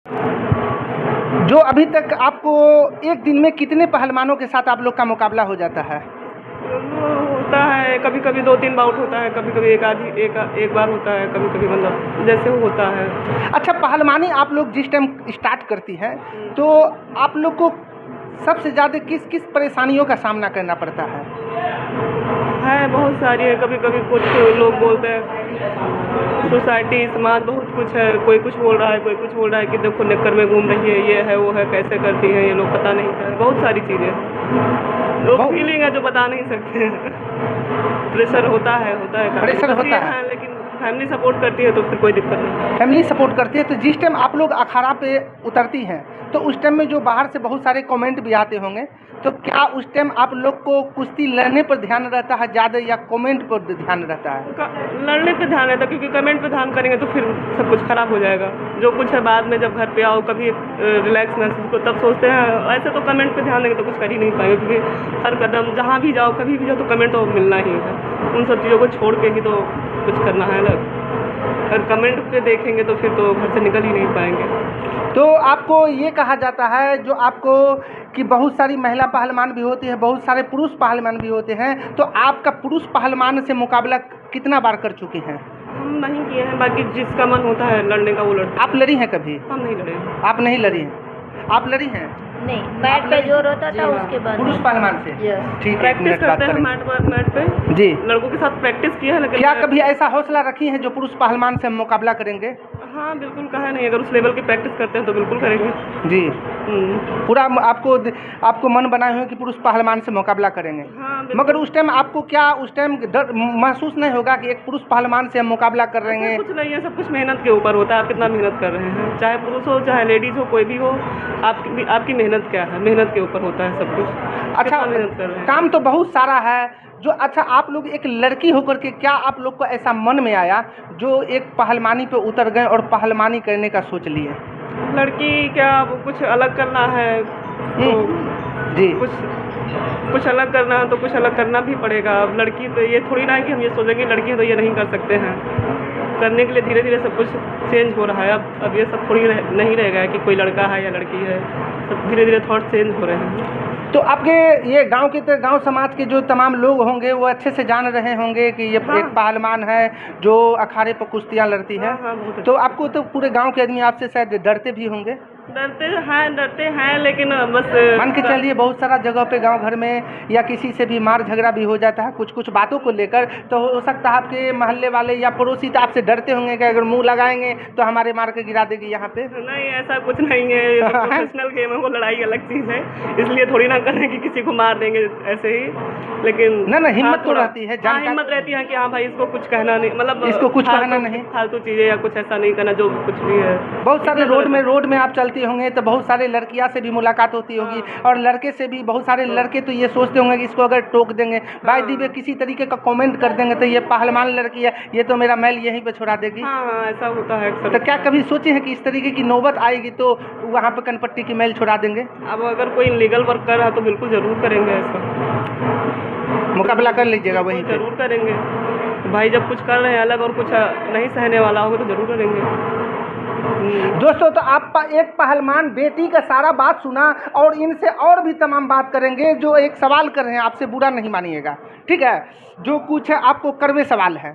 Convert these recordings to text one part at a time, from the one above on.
जो अभी तक आपको एक दिन में कितने पहलवानों के साथ आप लोग का मुकाबला हो जाता है? होता है कभी कभी 2-3 बाउट होता है, कभी कभी एक बार होता है, कभी कभी मतलब जैसे वो होता है। अच्छा, पहलवानी आप लोग जिस टाइम स्टार्ट करती हैं तो आप लोग को सबसे ज़्यादा किस किस परेशानियों का सामना करना पड़ता है? बहुत सारी है। कभी कभी कुछ लोग बोलते हैं सोसाइटी समाज बहुत कुछ है, कोई कुछ बोल रहा है, कोई कुछ बोल रहा है कि देखो निक्कर में घूम रही है, ये है वो है, कैसे करती हैं ये लोग, पता नहीं है, बहुत सारी चीज़ें हैं। वो फीलिंग है जो बता नहीं सकते हैं। प्रेशर होता है प्रेशर होता है, लेकिन फैमिली सपोर्ट करती है तो फिर कोई दिक्कत नहीं। फैमिली सपोर्ट करती है। तो जिस टाइम आप लोग अखाड़ा पे उतरती हैं तो उस टाइम में जो बाहर से बहुत सारे कमेंट भी आते होंगे, तो क्या उस टाइम आप लोग को कुश्ती लड़ने पर ध्यान रहता है ज़्यादा या कमेंट पर ध्यान रहता है? लड़ने पे ध्यान रहता है, क्योंकि कमेंट पे ध्यान करेंगे तो फिर सब कुछ खराब हो जाएगा। जो कुछ है बाद में जब घर पे आओ कभी रिलैक्स महसूस को तब सोचते हैं। ऐसे तो कमेंट पे ध्यान देंगे तो कुछ कर ही नहीं पाएंगे, क्योंकि हर कदम जहाँ भी जाओ कभी भी जाओ तो कमेंट तो मिलना ही है। उन सब चीज़ों को छोड़ के ही तो कुछ करना है ना। अगर कमेंट पे देखेंगे तो फिर तो घर से निकल ही नहीं पाएंगे। तो आपको ये कहा जाता है जो आपको कि बहुत सारी महिला पहलवान भी होती है, बहुत सारे पुरुष पहलवान भी होते हैं, तो आपका पुरुष पहलवान से मुकाबला कितना बार कर चुके हैं? हम नहीं किए हैं, बाकी जिसका मन होता है लड़ने का वो लड़ता है। आप लड़ी हैं कभी? हम नहीं लड़े। आप नहीं लड़ी हैं? आप लड़ी हैं? नहीं, मैट पे जोर होता था उसके बाद पुरुष पहलवान से? ठीक है, प्रैक्टिस करते हैं मैट पे जी। लड़कों के साथ प्रैक्टिस किया है, लेकिन क्या कभी ऐसा हौसला रखी है जो पुरुष पहलवान से हम मुकाबला करेंगे? हाँ बिल्कुल, कहा नहीं, अगर उस लेवल की प्रैक्टिस करते हैं तो बिल्कुल करेंगे जी। पूरा आपको मन बनाए हुए कि पुरुष पहलवान से मुकाबला करेंगे। हाँ, मगर उस टाइम आपको क्या उस टाइम डर महसूस नहीं होगा कि एक पुरुष पहलवान से हम मुकाबला कर रहे हैं? कुछ नहीं है, सब कुछ मेहनत के ऊपर होता है। आप कितना मेहनत कर रहे हैं, चाहे पुरुष हो चाहे लेडीज हो, कोई भी हो, आपकी मेहनत क्या है, मेहनत के ऊपर होता है सब कुछ। अच्छा, मेहनत कर रहे हैं, काम तो बहुत सारा है जो। अच्छा, आप लोग एक लड़की होकर के क्या आप लोग को ऐसा मन में आया जो एक पहलवानी पे उतर गए और पहलवानी करने का सोच लिए? लड़की क्या वो कुछ अलग करना है तो जी, कुछ अलग करना है तो कुछ अलग करना भी पड़ेगा। अब लड़की तो ये थोड़ी ना है कि हम ये सोचेंगे लड़की है तो ये नहीं कर सकते हैं। करने के लिए धीरे धीरे सब कुछ चेंज हो रहा है। अब ये सब थोड़ी नहीं रहेगा कि कोई लड़का है या लड़की है, सब धीरे धीरे थॉट चेंज हो रहे हैं। तो आपके ये गांव समाज के जो तमाम लोग होंगे वो अच्छे से जान रहे होंगे कि ये एक पहलवान है जो अखाड़े पर कुश्तियाँ लड़ती है। तो आपको तो पूरे गांव के आदमी आपसे शायद डरते भी होंगे? डरते हैं लेकिन बस मान के चलिए बहुत सारा जगह पे गांव घर में या किसी से भी मार झगड़ा भी हो जाता है कुछ बातों को लेकर, तो हो सकता है आपके मोहल्ले वाले या पड़ोसी तो आपसे डरते होंगे कि अगर मुंह लगाएंगे तो हमारे मार के गिरा देगी यहाँ पे। नहीं, ऐसा कुछ नहीं है, ये तो प्रोफेशनल गेम है, वो लड़ाई अलग चीज़ है, इसलिए थोड़ी ना कर रहे हैं कि किसी को मार देंगे ऐसे ही। लेकिन ना हिम्मत तो रहती है, हिम्मत रहती है कि हाँ भाई इसको कुछ कहना नहीं, मतलब इसको कुछ कहना नहीं, फालतू चीज़ें या कुछ ऐसा नहीं करना, जो कुछ भी है। बहुत सारे रोड में आप चलती होंगे तो बहुत सारे लड़कियां से भी मुलाकात होती होगी और लड़के से भी। बहुत सारे लड़के तो ये सोचते होंगे कि इसको अगर टोक देंगे बाय दी वे किसी तरीके का कमेंट कर देंगे तो ये पहलवान लड़की है, ये तो मेरा मैल यहीं पे छोड़ा देगी। हाँ, ऐसा होता है अक्सर। तो क्या कभी सोचे हैं कि इस तरीके की नौबत आएगी तो वहाँ पे कनपट्टी की मैल छोड़ा देंगे? अब अगर कोई लीगल वर्क कर रहा है तो बिल्कुल ज़रूर करेंगे, ऐसा मुकाबला कर लीजिएगा वहीं पे? ज़रूर करेंगे भाई, जब कुछ कर रहे हैं अलग और कुछ नहीं सहने वाला होगा तो ज़रूर करेंगे। दोस्तों, तो आप एक पहलवान बेटी का सारा बात सुना और इनसे और भी तमाम बात करेंगे जो एक सवाल कर रहे हैं, आपसे बुरा नहीं मानिएगा, ठीक है? जो कुछ है आपको कड़वे सवाल है।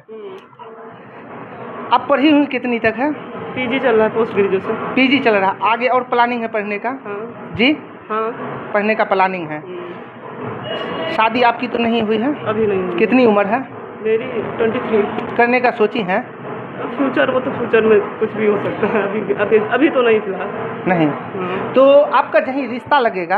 आप पढ़ी हुई कितनी तक है? पीजी चल रहा है, पोस्ट ग्रेजुएशन। पीजी चल रहा है, आगे और प्लानिंग है पढ़ने का? हाँ। जी हाँ, पढ़ने का प्लानिंग है। शादी आपकी तो नहीं हुई है? अभी नहीं। कितनी उम्र है? मेरी 23। करने का सोची है? फ्यूचर, वो तो फ्यूचर में कुछ भी हो सकता है, अभी तो नहीं फिलहाल नहीं। तो आपका जहीं रिश्ता लगेगा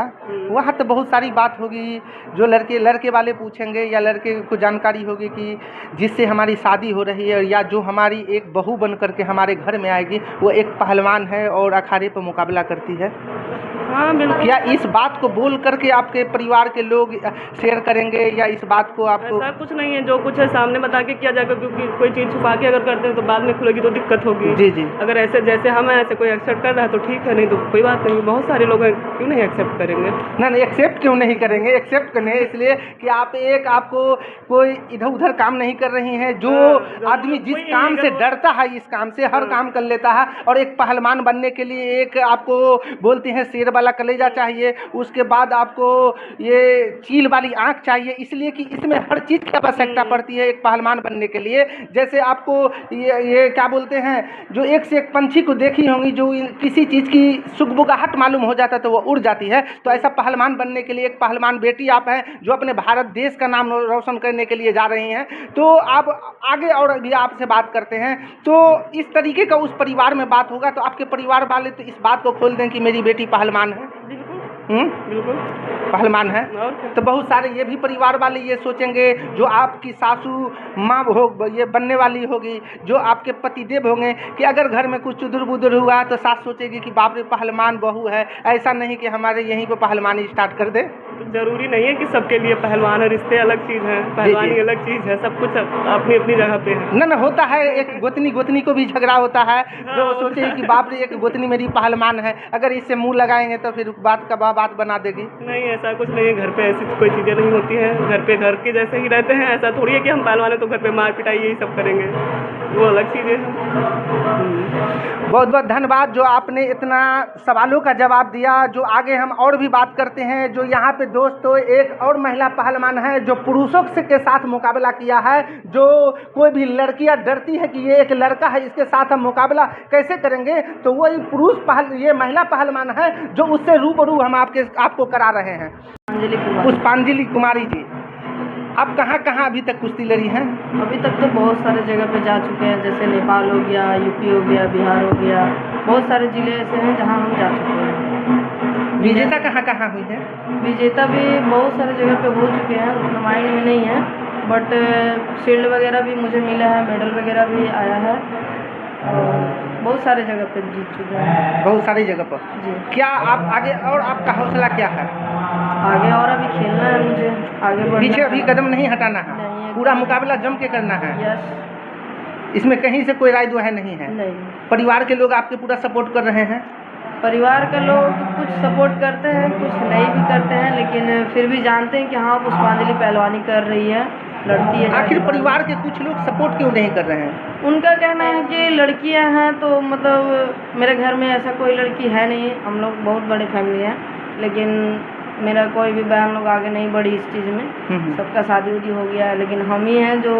वहाँ तो बहुत सारी बात होगी जो लड़के वाले पूछेंगे या लड़के को जानकारी होगी कि जिससे हमारी शादी हो रही है या जो हमारी एक बहू बन करके हमारे घर में आएगी वो एक पहलवान है और अखाड़े पर मुकाबला करती है। हाँ बिल्कुल। क्या इस बात को बोल करके आपके परिवार के लोग शेयर करेंगे या इस बात को आपको? ऐसा कुछ नहीं है, जो कुछ है सामने बता के किया जाएगा, क्योंकि कोई चीज़ छुपा के अगर करते हैं तो बाद में खुलेगी तो दिक्कत होगी। जी जी। अगर ऐसे जैसे हम हैं ऐसे कोई एक्सेप्ट कर रहा है तो ठीक है, नहीं तो कोई बात नहीं। बहुत सारे लोग हैं, क्यों नहीं एक्सेप्ट करेंगे? ना नहीं, एक्सेप्ट क्यों नहीं करेंगे? एक्सेप्ट करने इसलिए कि आप आपको कोई इधर उधर काम नहीं कर रही हैं। जो आदमी जिस काम से डरता है इस काम से हर काम कर लेता है। और एक पहलवान बनने के लिए एक आपको बोलते हैं शेर वाला कलेजा चाहिए, उसके बाद आपको ये चील वाली आंख चाहिए, इसलिए कि इसमें हर चीज़ की आवश्यकता पड़ती है एक पहलवान बनने के लिए। जैसे आपको ये क्या बोलते हैं, जो एक से एक पंछी को देखी होंगी, जो किसी चीज़ की सुगबुगाहट मालूम हो जाता है तो वो उड़ जाती है। तो ऐसा पहलवान बनने के लिए एक पहलवान बेटी आप हैं जो अपने भारत देश का नाम रोशन करने के लिए जा रही हैं। तो आप आगे और भी आपसे बात करते हैं, तो इस तरीके का उस परिवार में बात होगा तो आपके परिवार वाले तो इस बात को खोल दें कि मेरी बेटी पहलवान है। बिल्कुल पहलवान है। तो बहुत सारे ये भी परिवार वाले ये सोचेंगे, जो आपकी सासू माँ हो ये बनने वाली होगी, जो आपके पतिदेव होंगे, कि अगर घर में कुछ चुदुर बुदुर हुआ तो सास सोचेगी कि बाप रे पहलवान बहू है, ऐसा नहीं कि हमारे यहीं पे पहलवानी स्टार्ट कर दे। तो जरूरी नहीं है कि सबके लिए पहलवान है, रिश्ते अलग चीज़ है, पहलवानी अलग चीज़ है, सब कुछ अपनी अपनी जगह पे है। ना होता है, एक गोतनी को भी झगड़ा होता है, जो वो सोचेगी कि बाप रे एक गोतनी मेरी पहलवान है, अगर इससे मुंह लगाएंगे तो फिर बात का बात बना देगी। नहीं, ऐसा कुछ नहीं है, घर पे ऐसी कोई चीज़ें नहीं होती हैं। घर पे घर के जैसे ही रहते हैं, ऐसा थोड़ी है कि हम पहलवान हैं तो घर पे मार पिटाई यही सब करेंगे, वो अलग चीज़ें हैं। बहुत बहुत धन्यवाद जो आपने इतना सवालों का जवाब दिया। जो आगे हम और भी बात करते हैं। जो यहाँ पे दोस्तों एक और महिला पहलवान है जो पुरुषों के साथ मुकाबला किया है। जो कोई भी लड़कियाँ डरती है कि ये एक लड़का है, इसके साथ हम मुकाबला कैसे करेंगे, तो वही ये महिला पहलवान है जो उससे रूबरू हम आपको करा रहे हैं। पुष्पांजलि कुमारी जी, आप कहाँ कहाँ अभी तक कुश्ती लड़ी हैं? अभी तक तो बहुत सारे जगह पे जा चुके हैं, जैसे नेपाल हो गया, यूपी हो गया, बिहार हो गया, बहुत सारे ज़िले ऐसे हैं जहाँ हम जा चुके हैं। विजेता कहाँ कहाँ हुई है? विजेता भी बहुत सारे जगह पे हो चुके हैं, उतना माइंड में नहीं है, बट शील्ड वगैरह भी मुझे मिला है, मेडल वगैरह भी आया है, और बहुत सारे जगह पे जीत चुके हैं। बहुत सारी जगह पर जी। क्या आप आगे और आपका हौसला क्या है? आगे और अभी खेलना है मुझे, आगे बढ़ना पीछे अभी है। कदम नहीं हटाना है, नहीं, पूरा मुकाबला जम के करना है। यस। इसमें कहीं से कोई राय दो है नहीं है? नहीं। परिवार के लोग आपके पूरा सपोर्ट कर रहे हैं? परिवार के लोग कुछ सपोर्ट करते हैं, कुछ नहीं भी करते हैं, लेकिन फिर भी जानते हैं कि हाँ पुष्पांजलि पहलवानी कर रही है, लड़ती है। आखिर परिवार के कुछ लोग सपोर्ट क्यों नहीं कर रहे हैं? उनका कहना है कि लड़कियां हैं, तो मतलब मेरे घर में ऐसा कोई लड़की है नहीं, हम लोग बहुत बड़े फैमिली हैं, लेकिन मेरा कोई भी बहन लोग आगे नहीं बढ़ी इस चीज़ में, सबका शादी उदी हो गया है, लेकिन हम ही हैं जो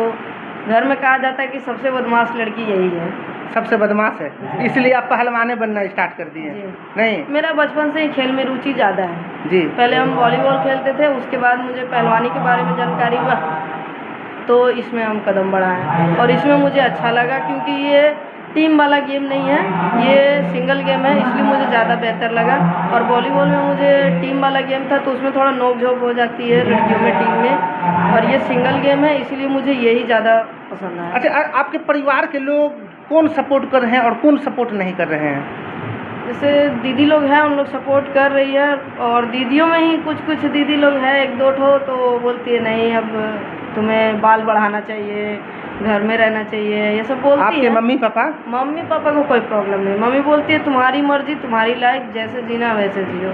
घर में कहा जाता है कि सबसे बदमाश लड़की यही है। सबसे बदमाश है, इसलिए आप पहलवाने बनना स्टार्ट कर दिए? नहीं, मेरा बचपन से ही खेल में रुचि ज़्यादा है जी। पहले हम वॉलीबॉल खेलते थे, उसके बाद मुझे पहलवानी के बारे में जानकारी हुआ, तो इसमें हम कदम बढ़ाएं, और इसमें मुझे अच्छा लगा क्योंकि ये टीम वाला गेम नहीं है, ये सिंगल गेम है, इसलिए मुझे ज़्यादा बेहतर लगा। और वॉलीबॉल में मुझे टीम वाला गेम था तो उसमें थोड़ा नोक झोंक हो जाती है लड़कियों में टीम में, और ये सिंगल गेम है, इसलिए मुझे यही ज़्यादा पसंद है। अच्छा, आपके परिवार के लोग कौन सपोर्ट कर रहे हैं और कौन सपोर्ट नहीं कर रहे हैं? जैसे दीदी लोग हैं, उन लोग सपोर्ट कर रही है, और दीदियों में ही कुछ दीदी लोग हैं, एक दो ठो, तो बोलती है नहीं अब तुम्हें बाल बढ़ाना चाहिए, घर में रहना चाहिए, ये सब बोलती है। आपके मम्मी पापा? मम्मी पापा को कोई प्रॉब्लम नहीं, मम्मी बोलती है तुम्हारी मर्जी, तुम्हारी लाइफ, जैसे जीना वैसे जियो।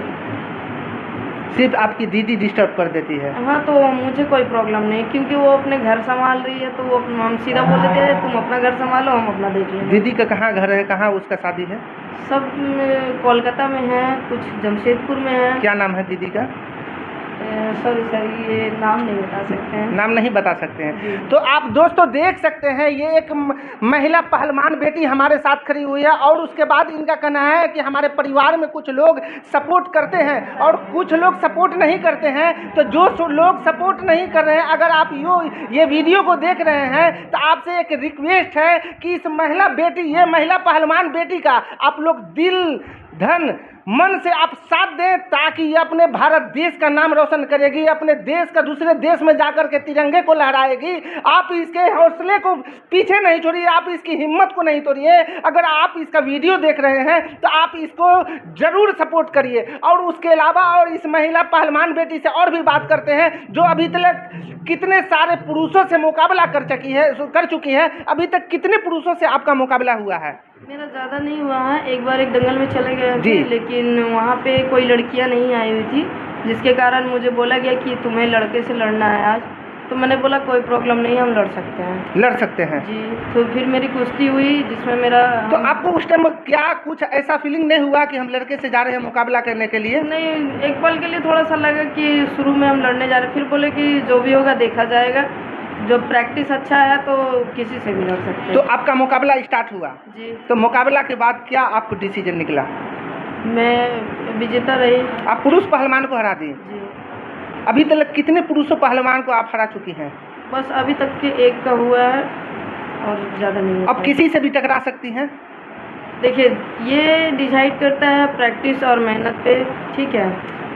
सिर्फ आपकी दीदी डिस्टर्ब कर देती है? हाँ, तो मुझे कोई प्रॉब्लम नहीं, क्योंकि वो अपने घर संभाल रही है, तो वो हम सीधा बोल देते हैं तुम अपना घर संभालो, हम अपना देख लेंगे। दीदी का कहाँ घर है, कहाँ उसका शादी है? सब कोलकाता में है, कुछ जमशेदपुर में है। क्या नाम है दीदी का? सॉरी सर, ये नाम नहीं बता सकते हैं। नाम नहीं बता सकते हैं। तो आप दोस्तों देख सकते हैं, ये एक महिला पहलवान बेटी हमारे साथ खड़ी हुई है, और उसके बाद इनका कहना है कि हमारे परिवार में कुछ लोग सपोर्ट करते हैं और कुछ लोग सपोर्ट नहीं करते हैं। तो जो लोग सपोर्ट नहीं कर रहे हैं, अगर आप ये वीडियो को देख रहे हैं तो आपसे एक रिक्वेस्ट है कि इस महिला बेटी, ये महिला पहलवान बेटी का आप लोग धन मन से आप साथ दें ताकि ये अपने भारत देश का नाम रोशन करेगी, अपने देश का दूसरे देश में जाकर के तिरंगे को लहराएगी। आप इसके हौसले को पीछे नहीं छोड़िए, आप इसकी हिम्मत को नहीं तोड़िए। अगर आप इसका वीडियो देख रहे हैं तो आप इसको ज़रूर सपोर्ट करिए। और उसके अलावा और इस महिला पहलवान बेटी से और भी बात करते हैं जो अभी तक कितने सारे पुरुषों से मुकाबला कर चुकी है। अभी तक कितने पुरुषों से आपका मुकाबला हुआ है? मेरा ज़्यादा नहीं हुआ है, एक बार एक दंगल में चले गए जी। थे, लेकिन वहाँ पे कोई लड़कियाँ नहीं आई हुई थी, जिसके कारण मुझे बोला गया कि तुम्हें लड़के से लड़ना है आज। तो मैंने बोला कोई प्रॉब्लम नहीं, हम लड़ सकते हैं जी। तो फिर मेरी कुश्ती हुई जिसमें मेरा तो आपको उस टाइम क्या कुछ ऐसा फीलिंग नहीं हुआ कि हम लड़के से जा रहे हैं मुकाबला करने के लिए? नहीं, एक पल के लिए थोड़ा सा लगा कि शुरू में हम लड़ने जा रहे, फिर बोले कि जो भी होगा देखा जाएगा, जो प्रैक्टिस अच्छा है तो किसी से भी लड़ सकते हैं। तो आपका मुकाबला स्टार्ट हुआ जी। तो मुकाबला के बाद क्या आपको डिसीजन निकला? मैं विजेता रही आप पुरुष पहलवान को हरा दिए। जी। अभी तक कितने पुरुषों पहलवान को आप हरा चुकी हैं? बस अभी तक के एक का हुआ है और ज़्यादा नहीं हुआ अब है। किसी से भी टकरा सकती हैं? देखिए, ये डिसाइड करता है प्रैक्टिस और मेहनत पे, ठीक है।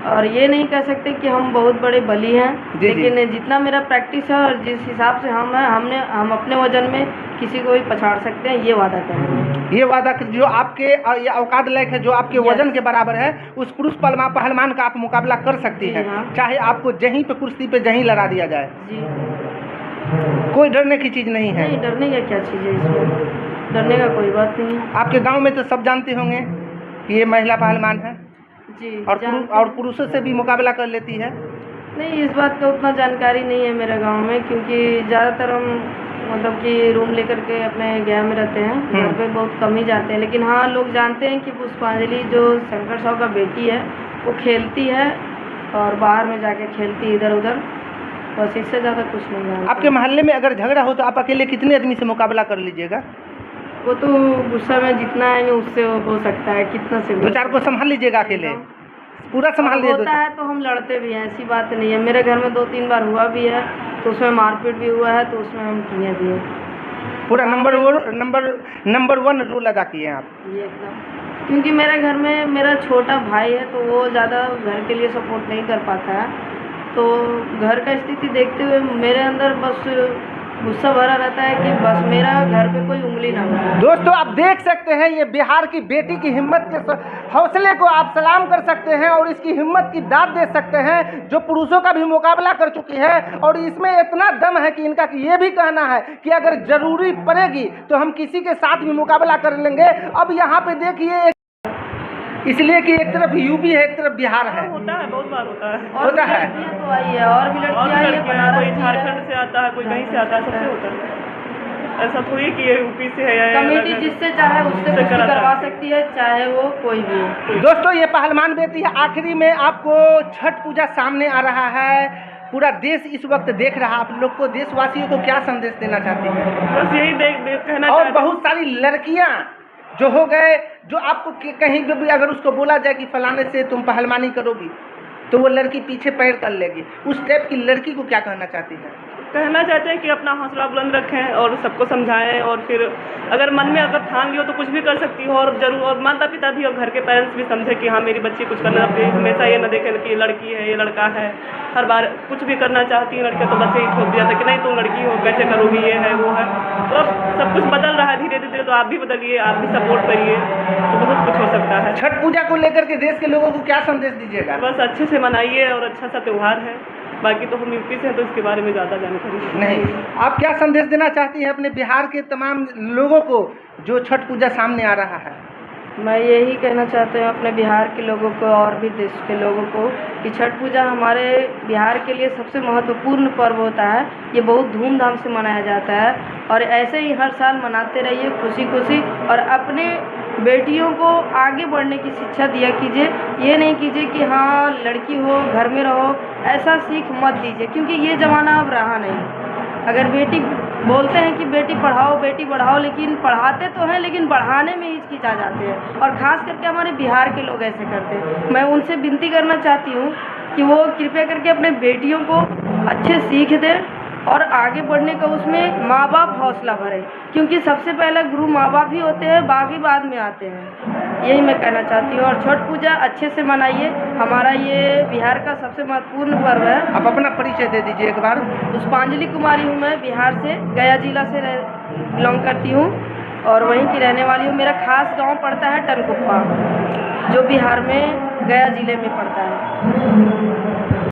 और ये नहीं कह सकते कि हम बहुत बड़े बली हैं, जी। लेकिन जितना मेरा प्रैक्टिस है और जिस हिसाब से हम अपने वजन में किसी को भी पछाड़ सकते हैं, ये वादा करेंगे। ये वादा जो आपके ये औकात लायक है, जो आपके वजन के बराबर है, उस पुरुष पहलवान का आप मुकाबला कर सकती हैं, हाँ। चाहे आपको जहीं पे कुर्सी पे जहीं लड़ा दिया जाए। जी। कोई डरने की चीज़ नहीं है। नहीं, डरने का क्या चीज़ है इसमें, डरने का कोई बात नहीं है। आपके गांव में तो सब जानते होंगे कि ये महिला पहलवान है जी। और पुरुषों से भी मुकाबला कर लेती है। नहीं, इस बात का उतना जानकारी नहीं है मेरे गांव में, क्योंकि ज़्यादातर हम मतलब कि रूम लेकर के अपने गया में रहते हैं, घर पे बहुत कम ही जाते हैं। लेकिन हाँ, लोग जानते हैं कि पुष्पांजलि जो शंकर साहब का बेटी है वो खेलती है और बाहर में जाके खेलती है इधर उधर, बस इससे ज़्यादा कुछ नहीं जानते। आपके मोहल्ले में अगर झगड़ा हो तो आप अकेले कितने आदमी से मुकाबला कर लीजिएगा? वो तो गुस्सा में जितना आएंगे उससे हो सकता है, कितना से दो चार को संभाल लीजिएगा अकेले, पूरा संभाल लीजिए। होता है तो हम लड़ते भी हैं, ऐसी बात नहीं है। मेरे घर में 2-3 बार हुआ भी है, तो उसमें मारपीट भी हुआ है, तो उसमें हम किए भी हैं। पूरा नंबर 1 रोल अदा किए हैं आप। ये एकदम, क्योंकि मेरे घर में मेरा छोटा भाई है तो वो ज़्यादा घर के लिए सपोर्ट नहीं कर पाता है, तो घर का स्थिति देखते हुए मेरे अंदर बस गुस्सा भरा रहता है कि बस मेरा घर पे कोई उंगली ना हो। दोस्तों, आप देख सकते हैं ये बिहार की बेटी की हिम्मत के हौसले को आप सलाम कर सकते हैं और इसकी हिम्मत की दाद दे सकते हैं, जो पुरुषों का भी मुकाबला कर चुकी है। और इसमें इतना दम है कि इनका ये भी कहना है कि अगर जरूरी पड़ेगी तो हम किसी के साथ भी मुकाबला कर लेंगे। अब यहाँ पे देखिए, इसलिए कि एक तरफ यूपी है, एक तरफ बिहार है। होता है, बहुत बार होता है। और होता है। लड़कियाँ तो आई है, और भी लड़कियाँ आई है, लड़कियाँ कोई झारखंड से आता है, कोई कहीं से आता है, सबसे होता है। ऐसा थोड़ी कि ये यूपी से है या कमेटी जिससे चाहे उससे कुश्ती करवा सकती है, चाहे वो कोई भी हो। दोस्तों, ये पहलवान बेटी है। आखिरी में आपको छठ पूजा सामने आ रहा है, पूरा देश इस वक्त देख रहा है। आप लोग को, देशवासियों को क्या संदेश देना चाहती हैं? बस यही देख कहना और चाहते हैं। बहुत सारी लड़कियां जो हो गए, जो आपको कहीं पे भी अगर उसको बोला जाए कि फलाने से तुम पहलवानी करोगी तो वो लड़की पीछे पैर कर लेगी, उस टाइप की लड़की को क्या कहना चाहती है? कहना चाहते हैं कि अपना हौसला बुलंद रखें और सबको समझाएं, और फिर अगर मन में अगर ठान लियो तो कुछ भी कर सकती हो। और जरूर, और माता पिता भी और घर के पेरेंट्स भी समझे कि हाँ, मेरी बच्ची कुछ करना चाहिए। हमेशा ये ना देखें कि ये लड़की है, ये लड़का है। हर बार कुछ भी करना चाहती है लड़कियाँ तो बच्चे ही ठोक दिया था कि नहीं तुम लड़की हो, कैसे करोगी, ये है वो है। तो अब सब कुछ बदल रहा है धीरे धीरे, तो आप भी बदलिए, आप भी सपोर्ट करिए, तो बहुत कुछ हो सकता है। छठ पूजा को लेकर के देश के लोगों को क्या संदेश दीजिएगा? बस अच्छे से मनाइए और अच्छा सा त्यौहार है। बाकी तो हम यूपी से हैं तो इसके बारे में ज़्यादा जानकारी नहीं। आप क्या संदेश देना चाहती हैं अपने बिहार के तमाम लोगों को जो छठ पूजा सामने आ रहा है? मैं यही कहना चाहती हूँ अपने बिहार के लोगों को और भी देश के लोगों को कि छठ पूजा हमारे बिहार के लिए सबसे महत्वपूर्ण पर्व होता है। ये बहुत धूमधाम से मनाया जाता है और ऐसे ही हर साल मनाते रहिए खुशी खुशी, और अपने बेटियों को आगे बढ़ने की शिक्षा दिया कीजिए। ये नहीं कीजिए कि हाँ लड़की हो घर में रहो, ऐसा सीख मत दीजिए, क्योंकि ये ज़माना अब रहा नहीं। अगर बेटी बोलते हैं कि बेटी पढ़ाओ बेटी बढ़ाओ, लेकिन पढ़ाते तो हैं लेकिन बढ़ाने में हिचकिचा जाते हैं, और ख़ास करके हमारे बिहार के लोग ऐसे करते हैं। मैं उनसे विनती करना चाहती हूँ कि वो कृपया करके अपने बेटियों को अच्छे सीख दें और आगे बढ़ने का उसमें माँ बाप हौसला भरे, क्योंकि सबसे पहले गुरु माँ बाप ही होते हैं, बाकी बाद में आते हैं। यही मैं कहना चाहती हूँ। और छठ पूजा अच्छे से मनाइए। हमारा ये बिहार का सबसे महत्वपूर्ण पर्व है। आप अपना परिचय दे दीजिए एक बार। पुष्पांजलि कुमारी हूँ मैं, बिहार से, गया जिला से बिलोंग करती हूँ और वहीं की रहने वाली हूँ। मेरा खास गांव पड़ता है टनकुप्पा, जो बिहार में गया जिले में पड़ता है।